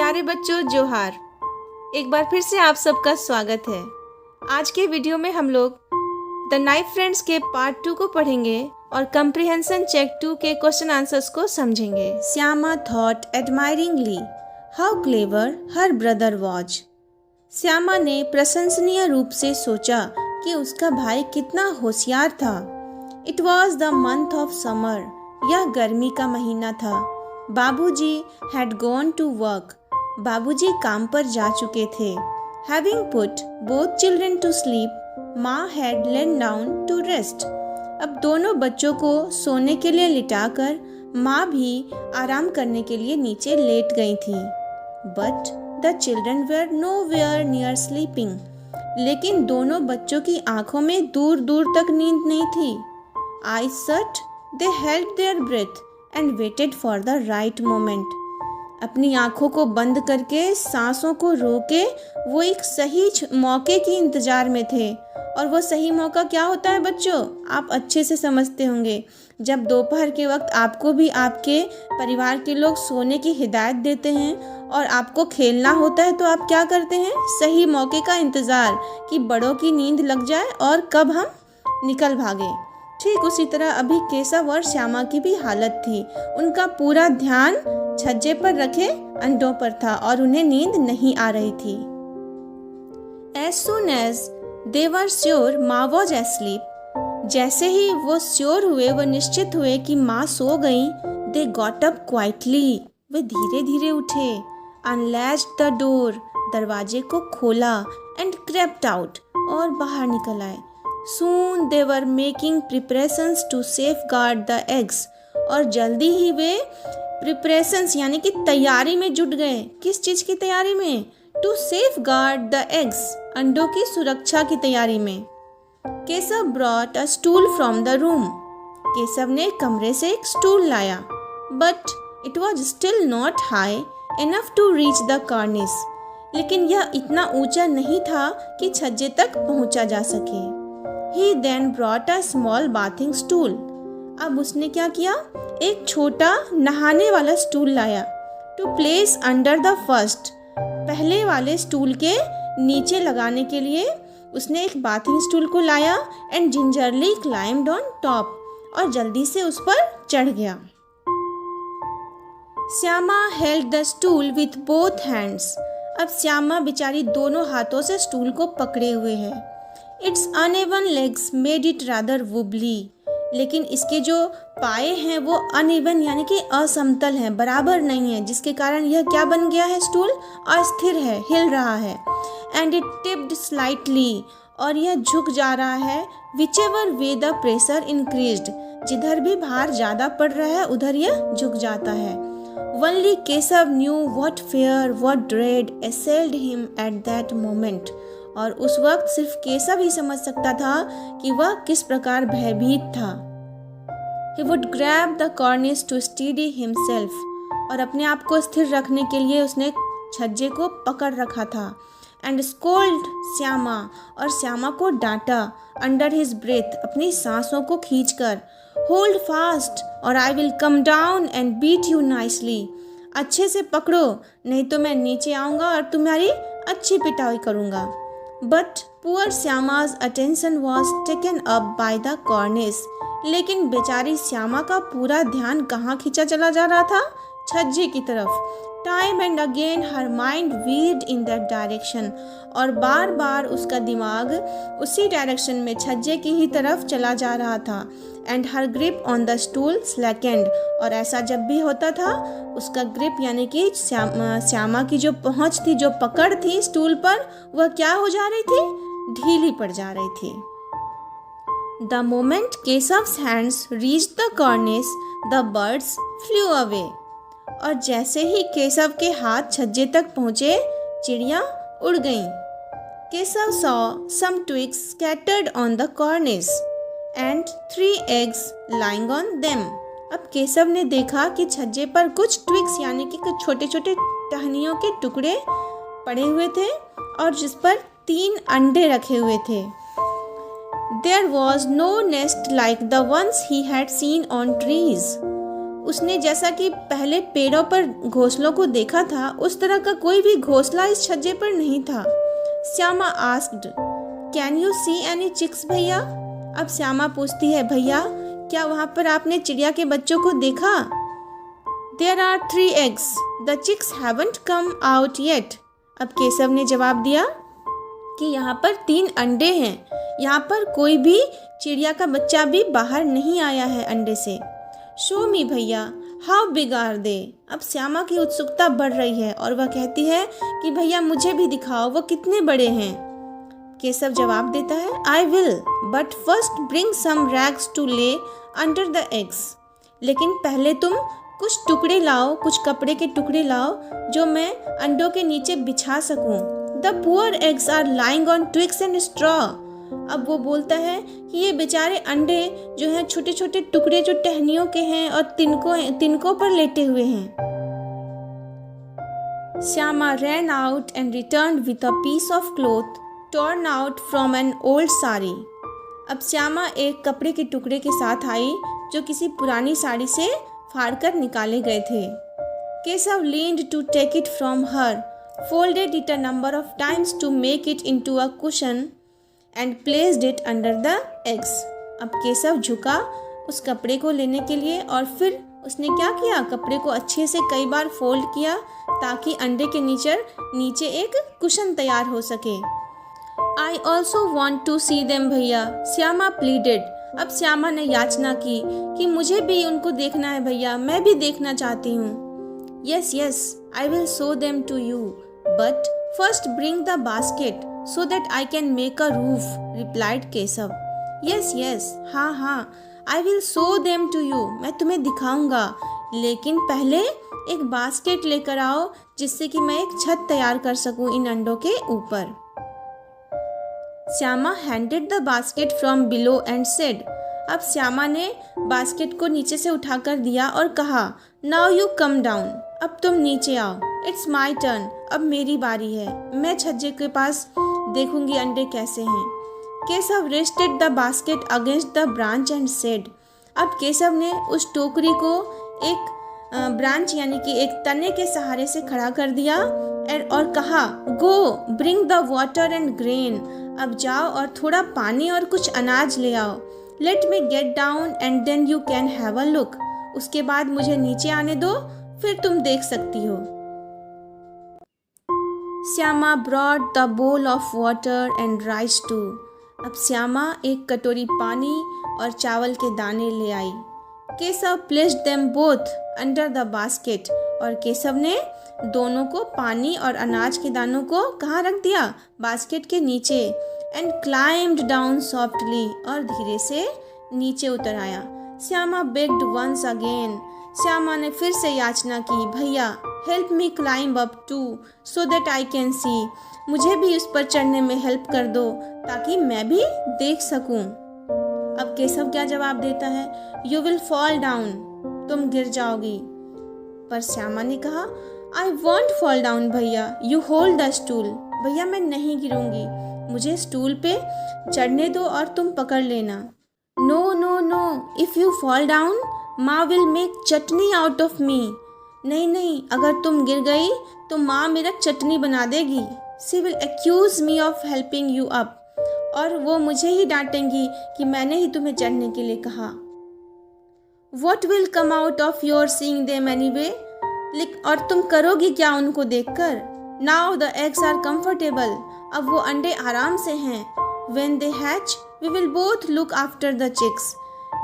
प्यारे बच्चों जोहार। एक बार फिर से आप सबका स्वागत है। आज के वीडियो में हम लोग द नाइफ फ्रेंड्स के पार्ट 2 को पढ़ेंगे और कंप्रीहेंशन चेक 2 के क्वेश्चन आंसर्स को समझेंगे। Shyama thought admiringly how clever her brother was. Shyama ने प्रशंसनीय रूप से सोचा कि उसका भाई कितना होशियार था। It was the month of summer. यह गर्मी का महीना था। बाबूजी हैड गॉन टू वर्क। बाबूजी काम पर जा चुके थे। Having put both children to sleep, माँ had lain down to rest. अब दोनों बच्चों को सोने के लिए लिटाकर माँ भी आराम करने के लिए नीचे लेट गई थी। But the children were nowhere near sleeping. लेकिन दोनों बच्चों की आंखों में दूर दूर तक नींद नहीं थी। Eyes shut, they held their breath and waited for the right moment. अपनी आंखों को बंद करके सांसों को रोके वो एक सही मौके की इंतजार में थे। और वो सही मौका क्या होता है बच्चों, आप अच्छे से समझते होंगे। जब दोपहर के वक्त आपको भी आपके परिवार के लोग सोने की हिदायत देते हैं और आपको खेलना होता है तो आप क्या करते हैं, सही मौके का इंतज़ार कि बड़ों की नींद लग जाए और कब हम निकल भागे। ठीक उसी तरह अभी केशव और श्यामा की भी हालत थी। उनका पूरा ध्यान छज्जे पर रखे अंडों पर था और उन्हें नींद नहीं आ रही थी। As soon as they were sure माँ was asleep, जैसे ही वो श्योर हुए, वो निश्चित हुए कि माँ सो गई, they got up quietly, वे धीरे धीरे उठे। Unlatched the door, दरवाजे को खोला and crept out, और बाहर निकल आए। Soon they were making preparations to safeguard the eggs, और जल्दी ही वे प्रिपरेशंस यानी कि तैयारी में जुट गए। किस चीज़ की तैयारी में? टू सेफगार्ड द एग्स, अंडों की सुरक्षा की तैयारी में। Keshav brought a stool from the room. Keshav ने कमरे से एक स्टूल लाया। But it was still not high enough to reach the cornice. लेकिन यह इतना ऊंचा नहीं था कि छज्जे तक पहुंचा जा सके। He then brought a small bathing stool. अब उसने क्या किया, एक छोटा नहाने वाला स्टूल लाया। To place under the first, पहले वाले स्टूल के नीचे लगाने के लिए उसने एक बाथिंग स्टूल को लाया। And gingerly climbed on top, और जल्दी से उस पर चढ़ गया। Shyama held the stool with both hands. अब श्यामा बेचारी दोनों हाथों से स्टूल को पकड़े हुए है। Its uneven legs made it rather wobbly. लेकिन इसके जो पाए हैं वो अनइवन यानी कि असमतल हैं, बराबर नहीं है, जिसके कारण यह क्या बन गया है, स्टूल अस्थिर है, हिल रहा है। एंड इट टिप्ड स्लाइटली, और यह झुक जा रहा है। Which ever way the pressure increased, जिधर भी भार ज़्यादा पड़ रहा है उधर यह झुक जाता है। Only Keshav knew what fair what dread assailed him at that moment, और उस वक्त सिर्फ केशव ही समझ सकता था कि वह किस प्रकार भयभीत था। He would grab the cornice to steady himself, और अपने आप को स्थिर रखने के लिए उसने छज्जे को पकड़ रखा था। And scolded श्यामा, और श्यामा को डांटा। Under his breath, अपनी सांसों को खींचकर। Hold fast, और I will come down and beat you nicely, अच्छे से पकड़ो नहीं तो मैं नीचे आऊँगा और तुम्हारी अच्छी पिटाई करूँगा। But poor श्यामा's attention was taken up by the cornice, लेकिन बेचारी श्यामा का पूरा ध्यान कहाँ खींचा चला जा रहा था, छज्जे की तरफ। Time and again her mind veered in that direction, और बार बार उसका दिमाग उसी डायरेक्शन में छज्जे की ही तरफ चला जा रहा था। And her grip on the stool slackened, और ऐसा जब भी होता था उसका ग्रिप यानी कि श्यामा की जो पहुंच थी, जो पकड़ थी स्टूल पर, वह क्या हो जा रही थी, ढीली पड़ जा रही थी। The moment Keshav's hands reached the cornice, the birds flew away, और जैसे ही केशव के हाथ छज्जे तक पहुंचे, चिड़िया उड़ गईं। Keshav saw some twigs scattered on the cornice and 3 eggs lying on them. अब केशव ने देखा कि छज्जे पर कुछ ट्विग्स यानी कि कुछ छोटे छोटे टहनियों के टुकड़े पड़े हुए थे और जिस पर 3 अंडे रखे हुए थे। There was no nest like the ones he had seen on trees. उसने जैसा कि पहले पेड़ों पर घोंसलों को देखा था, उस तरह का कोई भी घोंसला इस छज्जे पर नहीं था। Shyama asked, can you see any chicks भैया? अब श्यामा पूछती है, भैया क्या वहाँ पर आपने चिड़िया के बच्चों को देखा? There are 3 eggs, the chicks haven't come out yet. अब केशव ने जवाब दिया कि यहाँ पर 3 अंडे हैं, यहाँ पर कोई भी चिड़िया का बच्चा भी बाहर नहीं आया है अंडे से। शो मी भैया, हाउ बिग आर दे? अब श्यामा की उत्सुकता बढ़ रही है और वह कहती है कि भैया मुझे भी दिखाओ, वो कितने बड़े हैं। केशव जवाब देता है, I will, but first bring some rags to lay under the eggs. लेकिन पहले तुम कुछ टुकड़े लाओ, कुछ कपड़े के टुकड़े लाओ जो मैं अंडों के नीचे बिछा सकूं। The poor eggs are lying on twigs and straw. अब वो बोलता है कि ये बेचारे अंडे जो हैं छोटे छोटे टुकड़े जो टहनियों के हैं और तिनकों पर लेटे हुए हैं। Shyama ran out and returned with a piece of cloth torn out from an old sari। अब श्यामा एक कपड़े के टुकड़े के साथ आई जो किसी पुरानी साड़ी से फाड़कर निकाले गए थे। Keshav leaned to take it from her, folded it a number of times to make it into a cushion and placed it under the eggs। अब केशव झुका उस कपड़े को लेने के लिए और फिर उसने क्या किया, कपड़े को अच्छे से कई बार फोल्ड किया ताकि अंडे के नीचे एक कुशन तैयार हो सके। I also want to see them भैया, श्यामा pleaded। अब श्यामा ने याचना की कि मुझे भी उनको देखना है भैया, मैं भी देखना चाहती हूँ। Yes, yes, I will show them to you, but first bring the basket so that I can make a roof, replied Keshav. Yes, yes, हाँ हाँ, I will show them to you, मैं तुम्हें दिखाऊंगा, लेकिन पहले एक बास्केट लेकर आओ जिससे कि मैं एक छत तैयार कर सकूं इन अंडों के ऊपर। Shyama handed the basket from below and said. अब श्यामा ने बास्केट को नीचे से उठाकर दिया और कहा, नाउ यू कम डाउन, अब तुम नीचे आओ। इट्स माई टर्न, अब मेरी बारी है, मैं छज्जे के पास देखूंगी अंडे कैसे हैं। Keshav rested the basket against the branch and said. अब केशव ने उस टोकरी को एक ब्रांच यानी कि एक तने के सहारे से खड़ा कर दिया और कहा, go bring the water and grain. अब जाओ और थोड़ा पानी और कुछ अनाज ले आओ। Let me get down and then you can have a look. उसके बाद मुझे नीचे आने दो, फिर तुम देख सकती हो। Shyama brought the bowl of water and rice too. अब श्यामा एक कटोरी पानी और चावल के दाने ले आई। Keshav placed them both under the basket. और केशव ने दोनों को, पानी और अनाज के दानों को कहाँ रख दिया, बास्केट के नीचे। एंड क्लाइम्ड डाउन सॉफ्टली, और धीरे से नीचे उतर आया। Shyama begged once again. Shyama ने फिर से याचना की, भैया help me climb up too so that I can see. मुझे भी उस पर चढ़ने में हेल्प कर दो ताकि मैं भी देख सकूं। अब केशव क्या जवाब देता है, यू विल फॉल डाउन, तुम गिर जाओगी। पर श्यामा ने कहा, आई वॉन्ट फॉल डाउन भैया, यू होल्ड द स्टूल। भैया मैं नहीं गिरूंगी, मुझे स्टूल पे चढ़ने दो और तुम पकड़ लेना। No no no, if you fall down maa will make chutney out of me. नहीं नहीं, अगर तुम गिर गई तो माँ मेरा चटनी बना देगी। She will accuse me of helping you up, और वो मुझे ही डांटेंगी कि मैंने ही तुम्हें चढ़ने के लिए कहा। What will come out of your seeing them anyway? और तुम करोगी क्या उनको देखकर? Now the eggs are comfortable, अब वो अंडे आराम से हैं। When they hatch, we will both look after the chicks,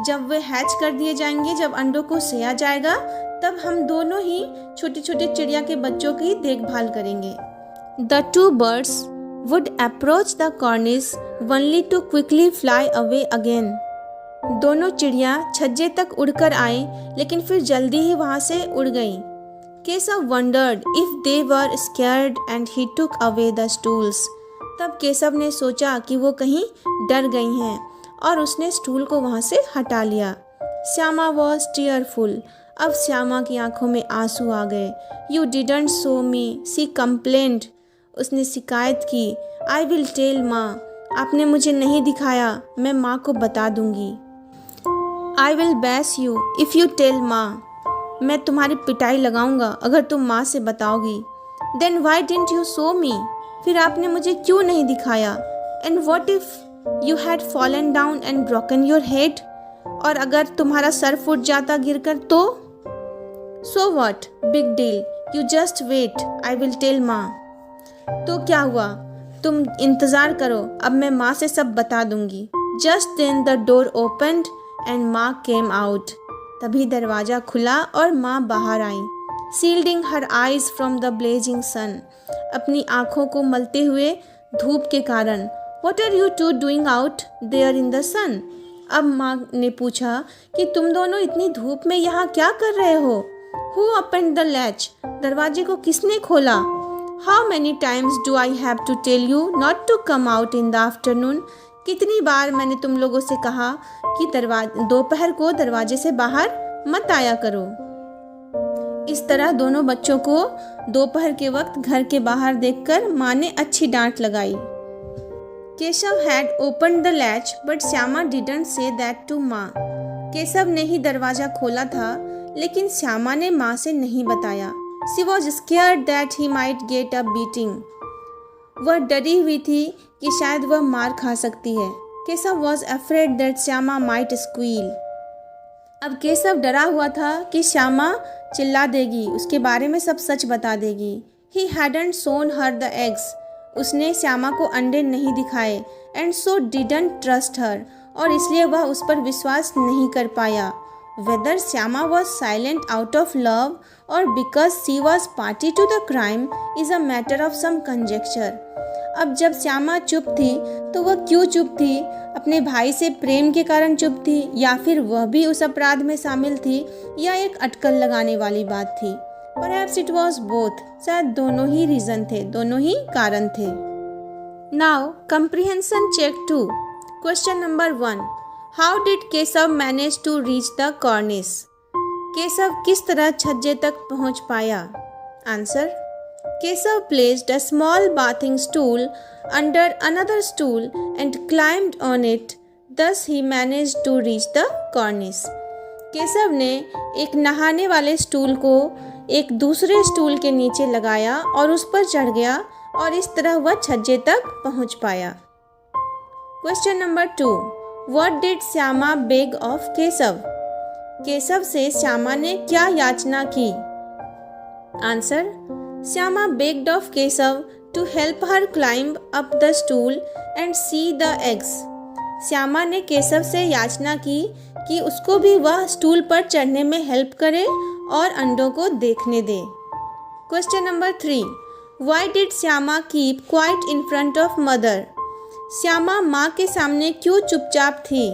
जब वे हैच कर दिए जाएंगे, जब अंडों को सेया जाएगा, तब हम दोनों ही छोटे छोटे चिड़िया के बच्चों की देखभाल करेंगे। The two birds would approach the cornice only to quickly fly away again। दोनों चिड़िया छज्जे तक उड़कर आई, लेकिन फिर जल्दी ही वहां से उड़ गईं। Keshav wondered if they were scared and he took away the stools। तब केशव ने सोचा कि वो कहीं डर गई हैं और उसने स्टूल को वहां से हटा लिया। Shyama was tearful। अब श्यामा की आंखों में आंसू आ गए। You didn't show me, she complained। उसने शिकायत की। I will tell माँ, आपने मुझे नहीं दिखाया, मैं माँ को बता दूंगी। I will bash you if you tell माँ। मैं तुम्हारी पिटाई लगाऊंगा अगर तुम माँ से बताओगी। Then why didn't you show me, फिर आपने मुझे क्यों नहीं दिखाया। And what if you had fallen down and broken your head, और अगर तुम्हारा सर फूट जाता गिरकर तो। So what, big deal, you just wait, I will tell maa. तो क्या हुआ, तुम इंतज़ार करो, अब मैं माँ से सब बता दूंगी। Just then the door opened and maa came out, तभी दरवाज़ा खुला और माँ बाहर आई। Shielding her eyes from the blazing sun, अपनी आँखों को मलते हुए धूप के कारण। What are you two doing out there in the sun, अब माँ ने पूछा कि तुम दोनों इतनी धूप में यहाँ क्या कर रहे हो। हु ओपन्ड द लैच, दरवाजे को किसने खोला। How many times do I have to tell you not to come out in the afternoon, कितनी बार मैंने तुम लोगों से कहा कि दोपहर को दरवाजे से बाहर मत आया करो। इस तरह दोनों बच्चों को दोपहर के वक्त घर के बाहर देखकर माँ ने अच्छी डांट लगाई। Keshav had opened the latch but Shyama didn't say that to माँ, केशव ने ही दरवाजा खोला था लेकिन श्यामा ने माँ से नहीं बताया। She was scared that he might get a beating, वह डरी हुई थी कि शायद वह मार खा सकती है। Keshav was afraid that Shyama might squeal, अब केशव डरा हुआ था कि श्यामा चिल्ला देगी, उसके बारे में सब सच बता देगी। He hadn't shown her the eggs, उसने श्यामा को अंडे नहीं दिखाए। And so didn't trust her, और इसलिए वह उस पर विश्वास नहीं कर पाया। Whether Shyama was silent out of love और because she was party to the crime is a matter of some conjecture, अब जब श्यामा चुप थी तो वह क्यों चुप थी, अपने भाई से प्रेम के कारण चुप थी, या फिर वह भी उस अपराध में शामिल थी, या एक अटकल लगाने वाली बात थी। Perhaps it was both, शायद दोनों ही रीजन थे, दोनों ही कारण थे। Now comprehension check 2. Question number 1. How did Keshav manage to reach the cornice? Keshav किस तरह छज्जे तक पहुंच पाया? Answer. Keshav placed a small bathing stool under another stool and climbed on it. Thus he managed to reach the cornice. Keshav ने एक नहाने वाले स्टूल को एक दूसरे स्टूल के नीचे लगाया और उस पर चढ़ गया, और इस तरह वह छज्जे तक पहुंच पाया। Question number 2. What did Shyama beg of Keshav? Keshav से श्यामा ने क्या याचना की? Answer. Shyama begged of Keshav to help her climb up the stool and see the eggs. Shyama ने केशव से याचना की कि उसको भी वह स्टूल पर चढ़ने में हेल्प करे और अंडों को देखने दे। Question number 3. Why did Shyama keep quiet in front of mother? Shyama माँ के सामने क्यों चुपचाप थी?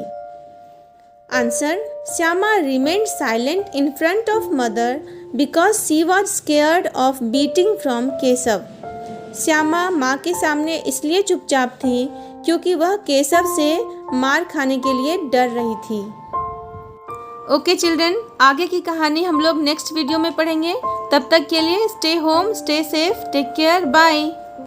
Answer. Shyama remained silent in front of mother because she was scared of beating from Keshav. Shyama माँ के सामने इसलिए चुपचाप थी क्योंकि वह केशव से मार खाने के लिए डर रही थी। ओके चिल्ड्रन, आगे की कहानी हम लोग नेक्स्ट वीडियो में पढ़ेंगे। तब तक के लिए stay home, stay safe, take care, bye.